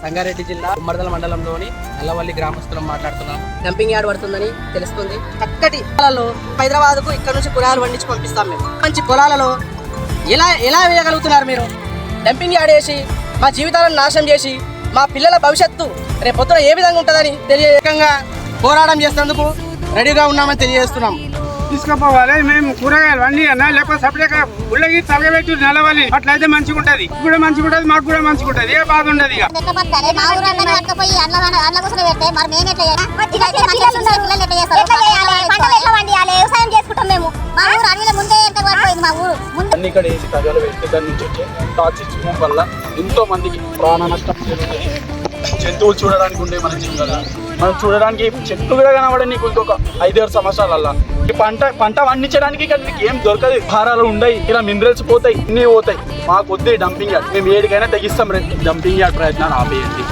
సంగారెడ్డి జిల్లా ఉమ్మర్దల మండలంలోని నల్లవల్లి గ్రామస్తులం మాట్లాడుతున్నాం. డంపింగ్ యార్డ్ పడుతుందని తెలుస్తుంది. చక్కటి పొలాలలో హైదరాబాద్కు ఇక్కడ నుంచి కూరగాయలు పండించి పంపిస్తాం. మేము మంచి పొలాలలో ఎలా వేయగలుగుతున్నారు మీరు? డంపింగ్ యార్డ్ వేసి మా జీవితాలను నాశనం చేసి మా పిల్లల భవిష్యత్తు రేపు పొద్దున ఏ విధంగా ఉంటుందని తెలియకంగా పోరాటం చేసేందుకు రెడీగా ఉన్నామని తెలియజేస్తున్నాం. తీసుకుపోవాలి మేము కూరగాయలు అన్ని అన్నా లేకపోతే సపరేట్ ఉల్లగి తలగబెట్టి నిలవాలి. అట్లయితే మంచిగా ఉంటది, కూడా మంచిగా ఉంటది, మాకు కూడా మంచిగా ఉంటది. ఏ బాధ ఉండదు. ఇక్కడ వేసి ప్రజలు దగ్గర నుంచి వచ్చే టాక్సిక్ స్మోక్ వల్ల ఎంతో మందికి ప్రాణ నష్టం జరుగుతుంది. జంతువులు చూడడానికి ఉండే మన జీవితాలు మనం చూడడానికి చెట్లు కూడా కనబడి నీకు ఇంకొక 5-6 సంవత్సరాలల్లా ఈ పంట పండించడానికి ఇక్కడ నీకు ఏం దొరకదు. భారాలు ఉండయి, ఇలా మినరల్స్ పోతాయి, ఇన్ని పోతాయి. మాకు వద్దు డంపింగ్ యార్డ్. మేము ఏడికైనా తెగిస్తాం. డంపింగ్ యార్డ్ ప్రయత్నాలు ఆపేయండి.